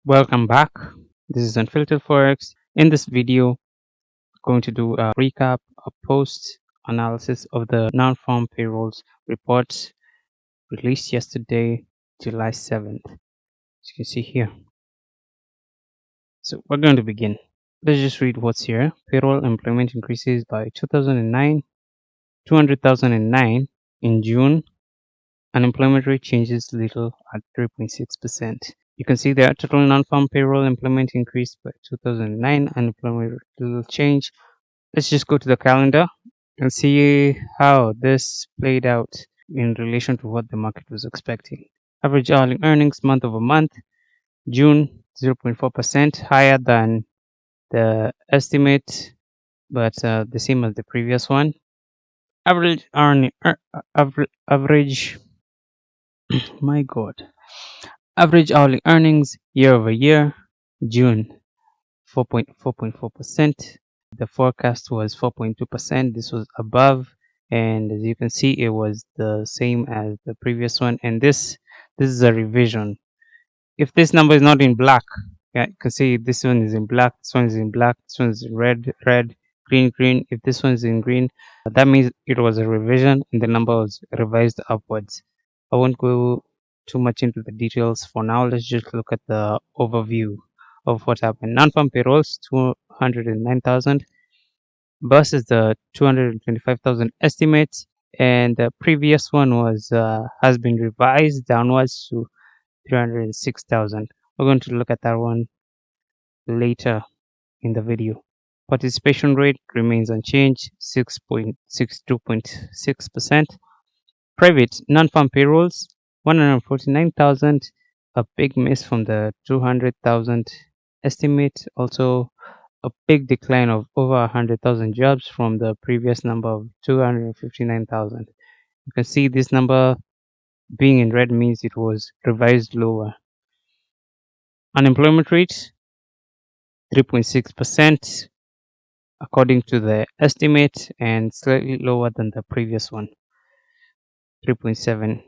Welcome back. This is Unfiltered Forex. In this video, I'm going to do a recap, a post analysis of the non-farm payrolls reports released yesterday, July 7th. As you can see here. So we're going to begin. Let's just read what's here. Payroll employment increases by 200,009 in June. Unemployment rate changes little at 3.6%. You can see the total non-farm payroll employment increased by 2009. Unemployment rate little change. Let's just go to the calendar and see how this played out in relation to what the market was expecting. Average hourly earnings month over month, June 0.4% higher than the estimate, but the same as the previous one. Average earning, average, my God, average hourly earnings year over year, June 4.4%. The forecast was 4.2%. This was above, and as you can see, it was the same as the previous one. And this is a revision. If this number is not in black, yeah, you can see this one is in black, this one is in black, this one is in red, green, green. If this one is in green, that means it was a revision and the number was revised upwards. I won't go too much into the details for now. Let's just look at the overview of what happened. Non-farm payrolls 209,000 versus the 225,000 estimates, and the previous one was has been revised downwards to 306,000. We're going to look at that one later in the video. Participation rate remains unchanged, 62.6%. Private non-farm payrolls 149,000, a big miss from the 200,000 estimate. Also a big decline of over 100,000 jobs from the previous number of 259,000. You can see this number being in red means it was revised lower. Unemployment rate 3.6% according to the estimate, and slightly lower than the previous one, 3.7.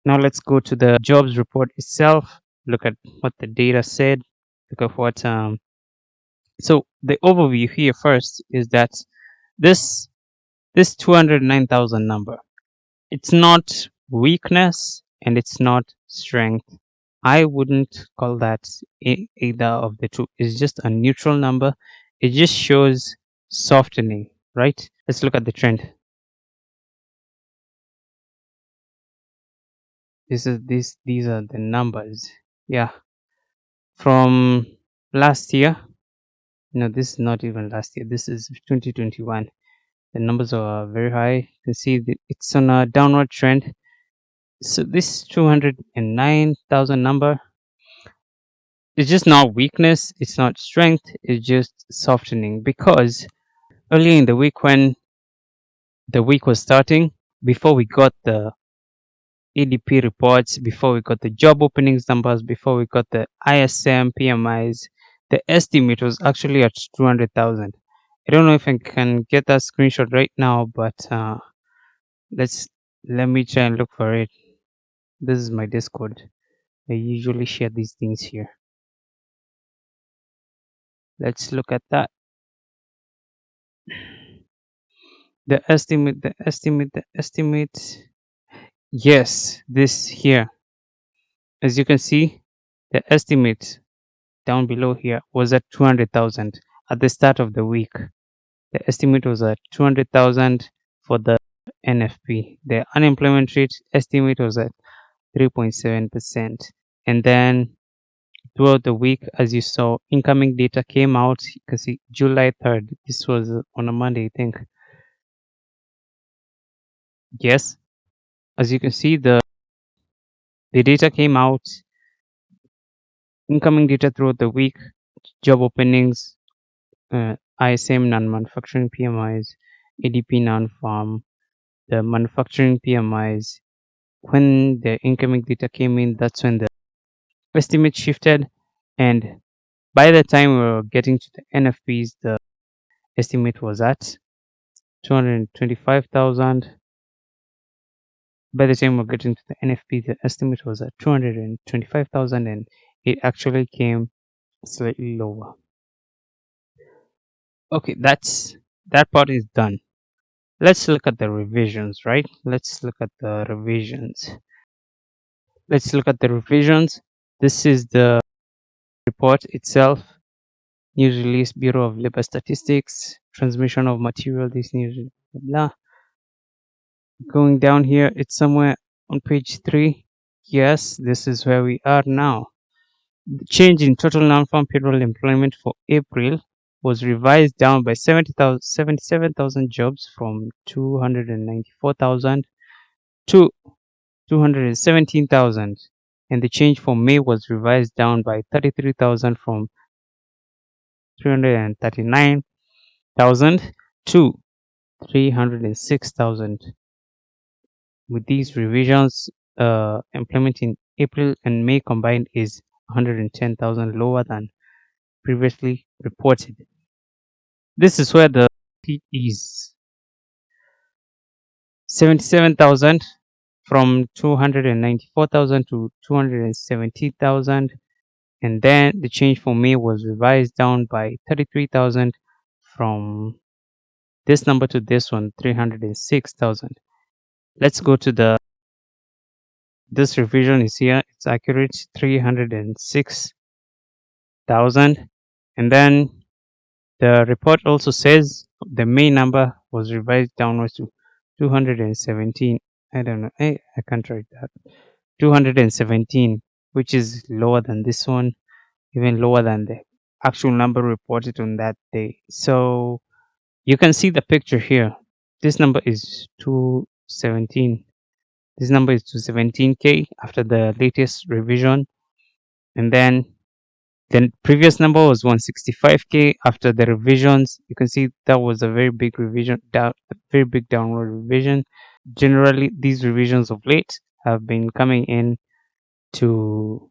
Now let's go to the jobs report itself. Look at what the data said. Look at what so the overview here first is that this 209,000 number, it's not weakness and it's not strength. I wouldn't call that either of the two. It's just a neutral number. It just shows softening, right? Let's look at the trend. These are the numbers. Yeah, from last year. No, this is not even last year. This is 2021. The numbers are very high. You can see it's on a downward trend. So this 209,000 number is just not weakness. It's not strength. It's just softening, because earlier in the week, when the week was starting, before we got the ADP reports, before we got the job openings numbers, before we got the ISM PMIs, the estimate was actually at 200,000. I don't know if I can get that screenshot right now, but let me try and look for it. This is my Discord. I usually share these things here. Let's look at that. The estimate. Yes, this here. As you can see, the estimate down below here was at 200,000 at the start of the week. The estimate was at 200,000 for the NFP. The unemployment rate estimate was at 3.7%. And then throughout the week, as you saw, incoming data came out. You can see July 3rd. This was on a Monday, I think. Yes, as you can see, the data came out. Incoming data throughout the week, job openings, ISM non-manufacturing PMIs, ADP non-farm, the manufacturing PMIs. When the incoming data came in, that's when the estimate shifted, and by the time we were getting to the NFPs, the estimate was at 225,000. By the time we're getting to the NFP, the estimate was at 225,000, and it actually came slightly lower. Okay, that part is done. Let's look at the revisions, right? Let's look at the revisions. Let's look at the revisions. This is the report itself. News release, Bureau of Labor Statistics, transmission of material, this news, blah, blah. Going down here, it's somewhere on page 3. Yes, this is where we are now. The change in total non-farm payroll employment for April was revised down by 77,000 jobs from 294,000 to 217,000, and the change for May was revised down by 33,000 from 339,000 to 306,000. With these revisions, employment in April and May combined is 110,000 lower than previously reported. This is where the peak is 77,000 from 294,000 to 270,000, and then the change for May was revised down by 33,000 from this number to this one, 306,000. Let's go to this revision is here. It's accurate, 306,000, and then the report also says the May number was revised downwards to 217. I don't know. I can't write that. 217, which is lower than this one, even lower than the actual number reported on that day. So you can see the picture here. This number is 217. This number is 217K after the latest revision. And then the previous number was 165K after the revisions. You can see that was a very big revision, very big downward revision. Generally, these revisions of late have been coming in to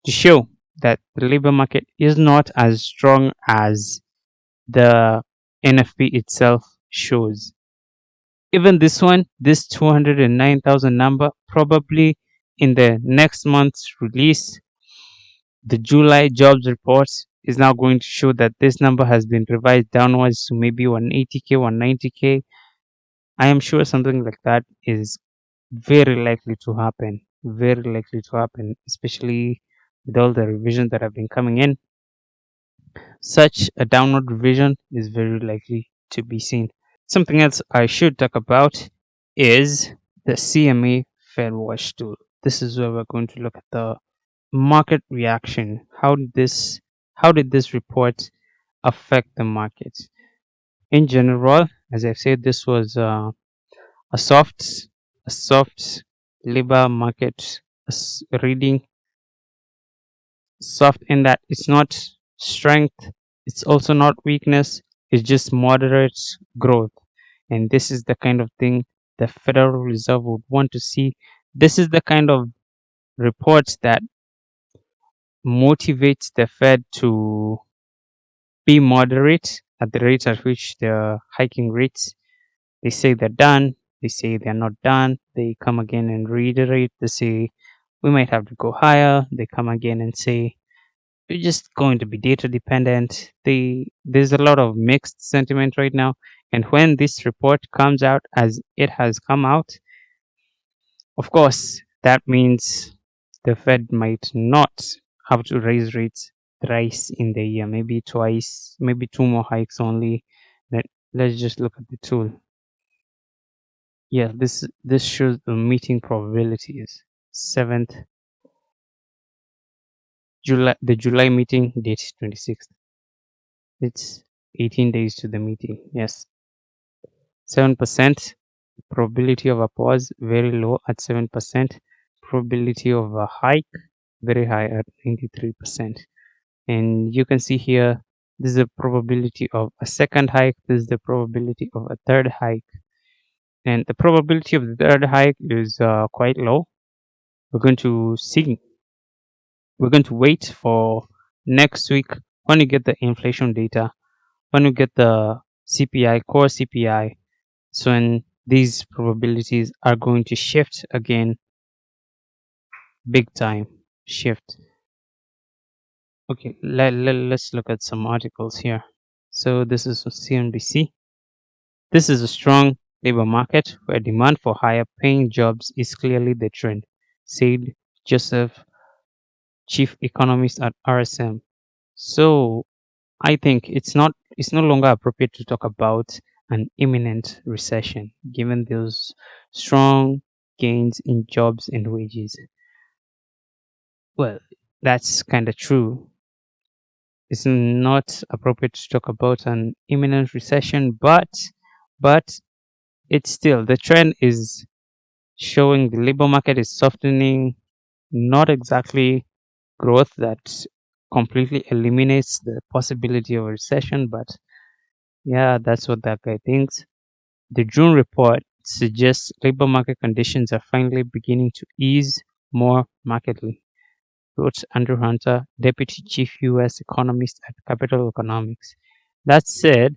show that the labor market is not as strong as the NFP itself shows. Even this one, this 209,000 number, probably in the next month's release, the July jobs report is now going to show that this number has been revised downwards to maybe 180K, 190K. I am sure something like that is very likely to happen. Very likely to happen, especially with all the revisions that have been coming in. Such a downward revision is very likely to be seen. Something else I should talk about is the CME Fed Watch tool. This is where we're going to look at the market reaction. How did this report affect the market? In general, as I've said, this was a soft labor market reading. Soft in that it's not strength, it's also not weakness, it's just moderate growth. And this is the kind of thing the Federal Reserve would want to see. This is the kind of reports that motivates the Fed to be moderate at the rates at which they're hiking rates. They say they're done, they say they're not done, they come again and reiterate, they say we might have to go higher, they come again and say we're just going to be data dependent. There's a lot of mixed sentiment right now, and when this report comes out as it has come out, of course that means the Fed might not have to raise rates thrice in the year, maybe twice, maybe 2 more hikes only. Let's just look at the tool. Yeah, this shows the meeting probabilities. 7th July, the July meeting date 26th. It's 18 days to the meeting. Yes, 7% probability of a pause, very low at 7%. Probability of a hike, very high at 93%. And you can see here, this is the probability of a second hike, this is the probability of a third hike. And the probability of the third hike is quite low. We're going to see. We're going to wait for next week when you get the inflation data, when you get the CPI, core CPI. So when these probabilities are going to shift again big time. shift. Okay, let's look at some articles here. So this is CNBC. This is a strong labor market where demand for higher paying jobs is clearly the trend, said Joseph, chief economist at RSM. So I think it's no longer appropriate to talk about an imminent recession given those strong gains in jobs and wages. Well, that's kind of true. It's not appropriate to talk about an imminent recession, but it's still the trend is showing the labor market is softening, not exactly growth that completely eliminates the possibility of a recession, but yeah, that's what that guy thinks. The June report suggests labor market conditions are finally beginning to ease more markedly, wrote Andrew Hunter, deputy chief US economist at Capital Economics. That said,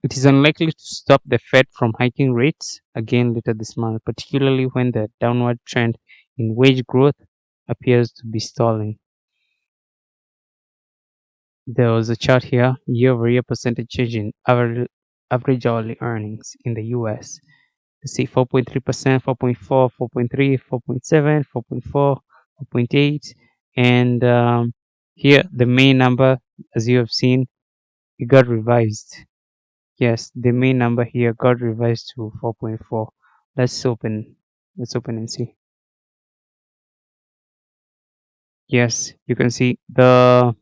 it is unlikely to stop the Fed from hiking rates again later this month, particularly when the downward trend in wage growth appears to be stalling. There was a chart here, year-over-year percentage change in average hourly earnings in the US. You see 4.3%, 4.4, 4.3, 4.7, 4.4, 4.8, and here the main number, as you have seen, it got revised. Yes, the main number here got revised to 4.4. Let's open. Let's open and see. Yes, you can see the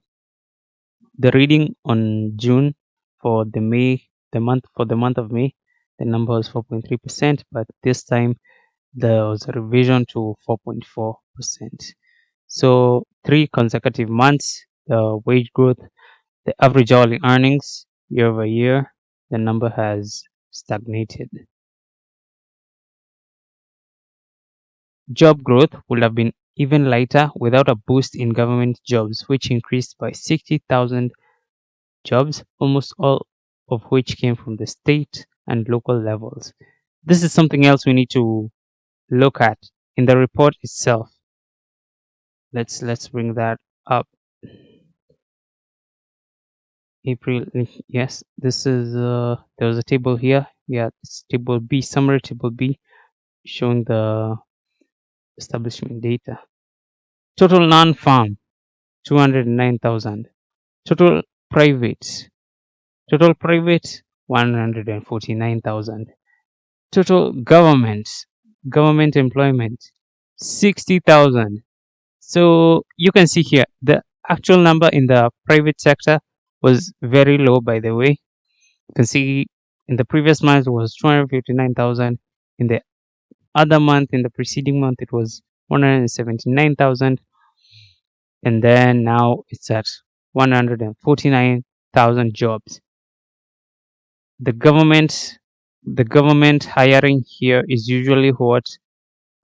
reading on June for the month of May, the number was 4.3%, but this time there was a revision to 4.4%. So 3 consecutive months, the wage growth, the average hourly earnings year over year, the number has stagnated. Job growth would have been even lighter without a boost in government jobs, which increased by 60,000 jobs, almost all of which came from the state and local levels. This is something else we need to look at in the report itself. Let's bring that up. April, yes, this is there was a table here. Yeah, it's table B, summary table B, showing the establishment data. Total non-farm 209,000. Total private, total private 149,000. Total government employment 60,000. So you can see here the actual number in the private sector was very low, by the way. You can see in the previous month it was 259,000. In the other month, in the preceding month, it was 179,000. And then now it's at 149,000 jobs. The government, the government hiring here is usually what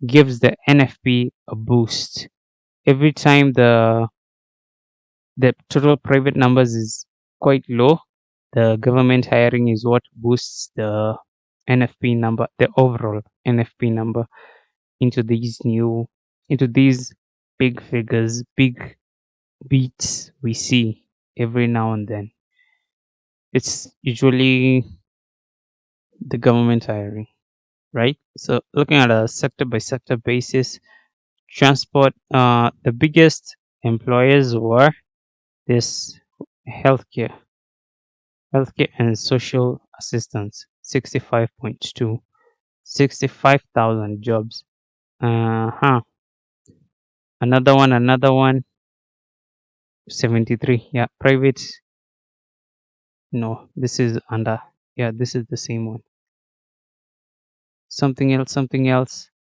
gives the NFP a boost. Every time the total private numbers is quite low, the government hiring is what boosts the NFP number, the overall NFP number into these big figures, big beats we see every now and then. It's usually the government hiring, right? So looking at a sector by sector basis, transport, the biggest employers were this healthcare, healthcare and social assistance, 65.2, 65,000 jobs. Uh-huh. Another one, 73. Yeah, private. No, this is under. Yeah, this is the same one. Something else.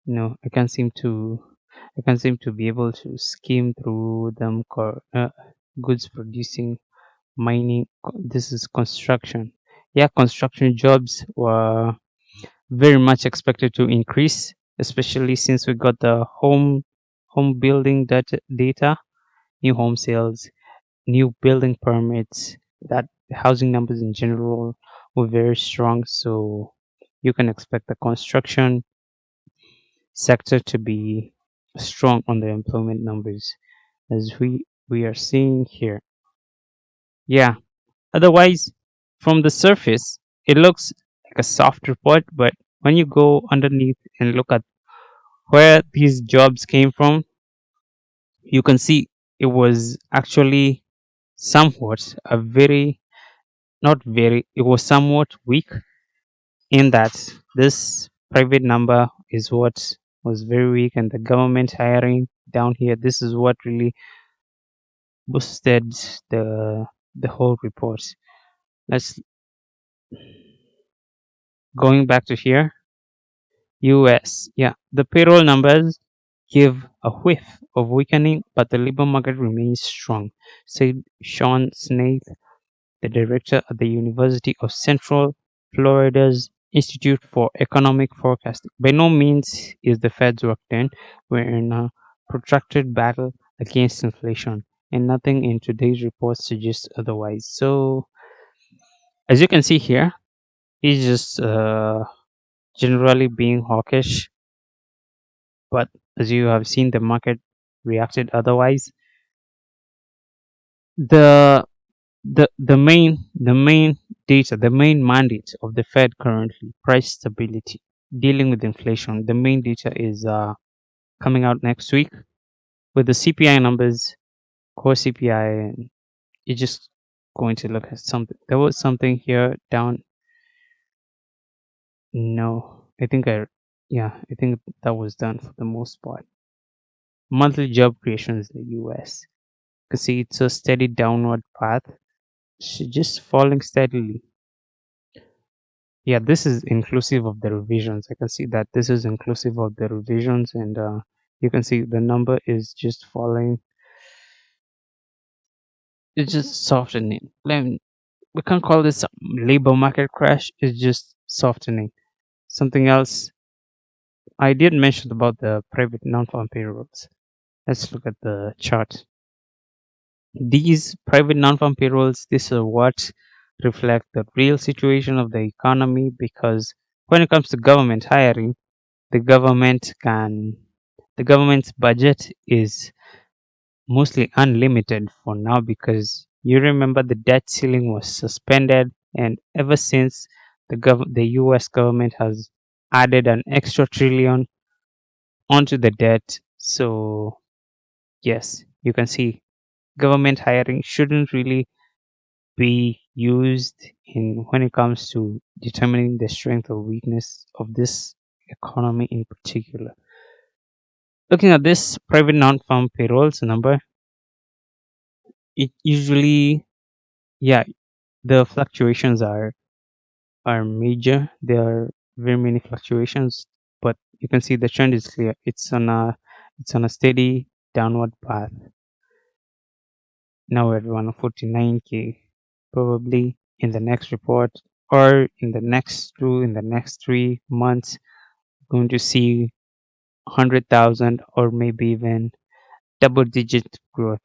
No, I can't seem to be able to skim through them. Goods producing, mining. This is construction. Yeah, construction jobs were very much expected to increase, especially since we got the home building data, new home sales, new building permits, that housing numbers in general were very strong. So you can expect the construction sector to be strong on the employment numbers as we are seeing here. Yeah. Otherwise, from the surface, it looks like a soft report, but when you go underneath and look at where these jobs came from, you can see it was actually somewhat a very, not very, it was somewhat weak in that this private number is what was very weak, and the government hiring down here, this is what really boosted the whole report. Let's going back to here. US. Yeah, the payroll numbers give a whiff of weakening, but the labor market remains strong, said Sean Snaith, the director at the University of Central Florida's Institute for Economic Forecasting. By no means is the Fed's work done. We're in a protracted battle against inflation, and nothing in today's report suggests otherwise. So, as you can see here, he's just generally being hawkish, but as you have seen, the market reacted otherwise. The the main data, the main mandate of the Fed currently, price stability, dealing with inflation. The main data is coming out next week with the CPI numbers, core CPI, and you're just going to look at something. There was something here down. No, I think that was done for the most part. Monthly job creations in the US. You can see it's a steady downward path. Just falling steadily. Yeah, this is inclusive of the revisions. I can see that this is inclusive of the revisions, and you can see the number is just falling. It's just softening. We can't call this a labor market crash. It's just softening. Something else I did mention about the private non-farm payrolls. Let's look at the chart. These private non-farm payrolls, these are what reflect the real situation of the economy, because when it comes to government hiring, the government can the government's budget is mostly unlimited for now, because you remember the debt ceiling was suspended, and ever since the US government has added an extra trillion onto the debt. So yes, you can see government hiring shouldn't really be used in when it comes to determining the strength or weakness of this economy in particular. Looking at this private non-farm payrolls number, it usually, yeah, the fluctuations are major. There are very many fluctuations, but you can see the trend is clear. It's on a steady downward path. Now we're at 149K. Probably in the next report, or in the next 3 months, going to see 100,000 or maybe even double digit growth.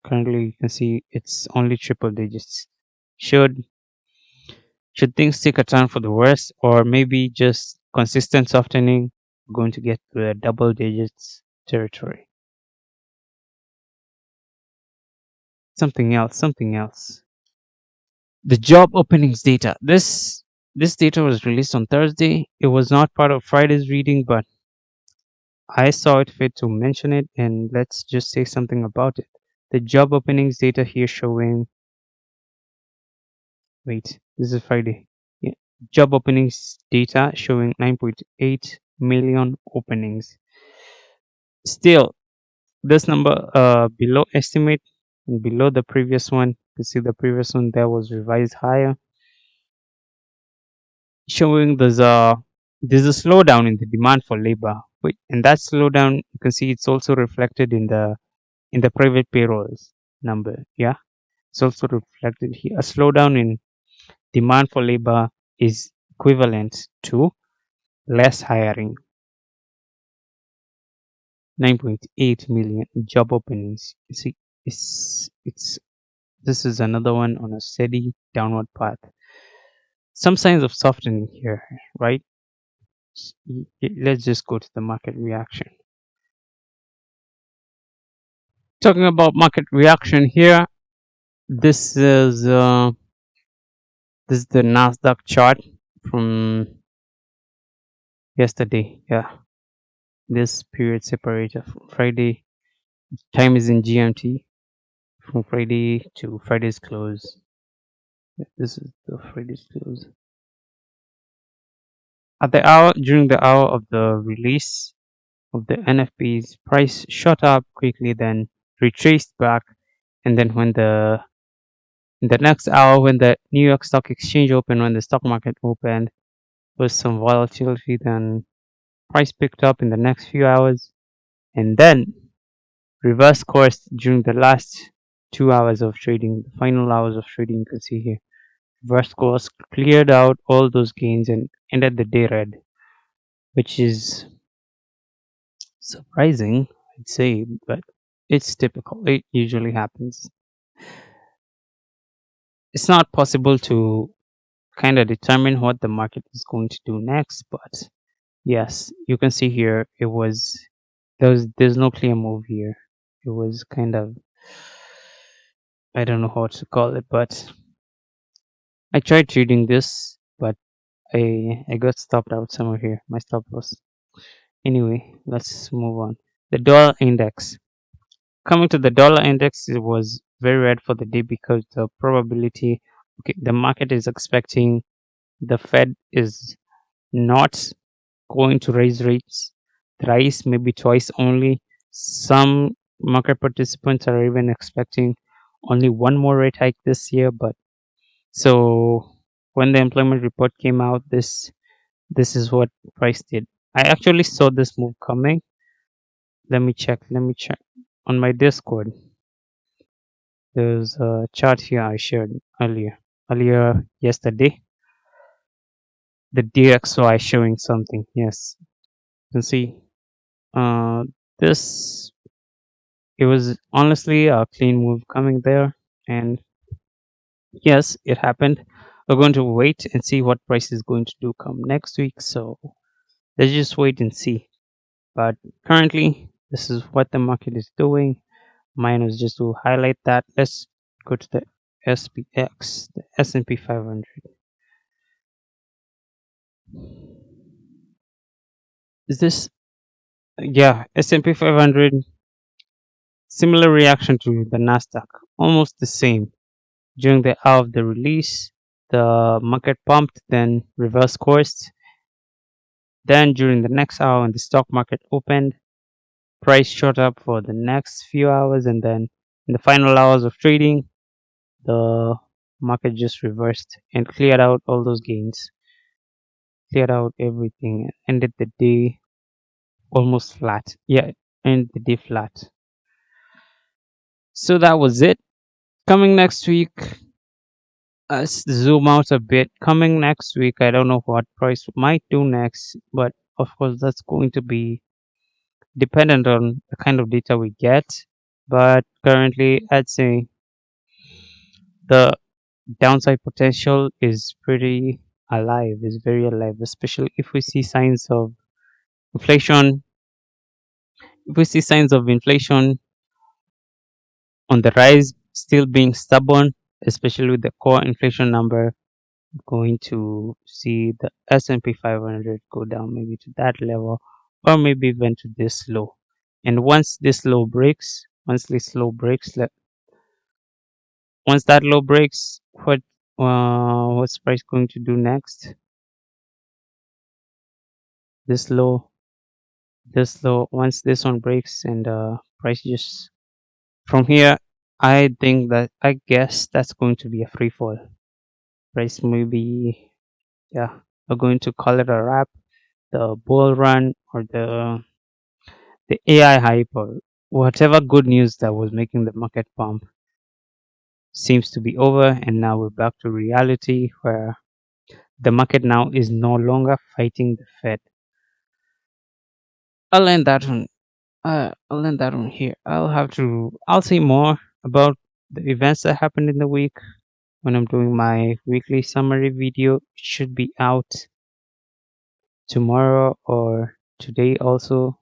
Currently, you can see it's only triple digits. Should should things take a turn for the worse, or maybe just consistent softening, we're going to get to the double digits territory. Something else. The job openings data. This data was released on Thursday. It was not part of Friday's reading, but I saw it fit to mention it, and let's just say something about it. The job openings data here showing, wait, this is Friday. Yeah. Job openings data showing 9.8 million openings. Still, this number below estimate, below the previous one. You can see the previous one there was revised higher, showing there's a slowdown in the demand for labor. And that slowdown, you can see it's also reflected in the private payrolls number. Yeah, it's also reflected here. A slowdown in demand for labor is equivalent to less hiring. 9.8 million job openings. You see, it's this is another one on a steady downward path. Some signs of softening here, right? Let's just go to the market reaction. Talking about market reaction here, this is uh, this is the Nasdaq chart from yesterday. Yeah, this period separator from Friday. Time is in GMT from Friday to Friday's close. Yeah, this is the Friday's close. At the hour during the hour of the release of the NFP's price shot up quickly, then retraced back, and then when the in the next hour, when the New York Stock Exchange opened, when the stock market opened, was some volatility. Then price picked up in the next few hours, and then reverse course during the last 2 hours of trading, the final hours of trading. You can see here, reverse course cleared out all those gains and ended the day red, which is surprising, I'd say, but it's typical. It usually happens. It's not possible to kind of determine what the market is going to do next, but yes, you can see here it was there's no clear move here. It was kind of, I don't know how to call it, but I tried trading this, but I got stopped out somewhere here. My stop loss. Anyway, let's move on. The dollar index. Coming to the dollar index, it was very red for the day because the probability, okay, the market is expecting the Fed is not going to raise rates thrice, maybe twice only. Some market participants are even expecting only one more rate hike this year. But so when the employment report came out, this is what price did. I actually saw this move coming. Let me check. Let me check on my Discord. There's a chart here I shared earlier yesterday. The DXY showing something. Yes, you can see. Uh, this it was honestly a clean move coming there, and yes, it happened. We're going to wait and see what price is going to do come next week. So let's just wait and see. But currently, this is what the market is doing. Mine was just to highlight that. Let's go to the SPX, the S&P 500. Is this, yeah, S&P 500, similar reaction to the Nasdaq, almost the same. During the hour of the release, the market pumped, then reverse coursed. Then during the next hour when the stock market opened, price shot up for the next few hours, and then in the final hours of trading, the market just reversed and cleared out all those gains, cleared out everything, and ended the day almost flat. Yeah, ended the day flat. So that was it. Coming next week, let's zoom out a bit. Coming next week, I don't know what price might do next, but of course, that's going to be dependent on the kind of data we get. But currently, I'd say the downside potential is pretty alive, is very alive, especially if we see signs of inflation. If we see signs of inflation on the rise, still being stubborn, especially with the core inflation number going to see the S&P 500 go down maybe to that level, or maybe even to this low. And once this low breaks, once that low breaks, what's price going to do next? This low, this low. Once this one breaks and price just from here, I guess that's going to be a free fall. Price maybe, yeah, we're going to call it a wrap. The bull run or the AI hype or whatever good news that was making the market pump seems to be over, and now we're back to reality where the market now is no longer fighting the Fed. I'll end that one. I'll end that one here. I'll say more about the events that happened in the week when I'm doing my weekly summary video. It should be out tomorrow or today also.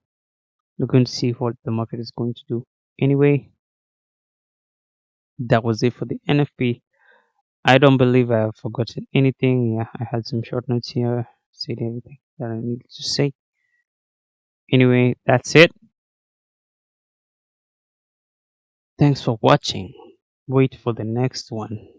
We're going to see what the market is going to do. Anyway, That was it for the NFP. I don't believe I have forgotten anything. Yeah, I had some short notes here. Said everything that I needed to say. Anyway, that's it. Thanks for watching. Wait for the next one.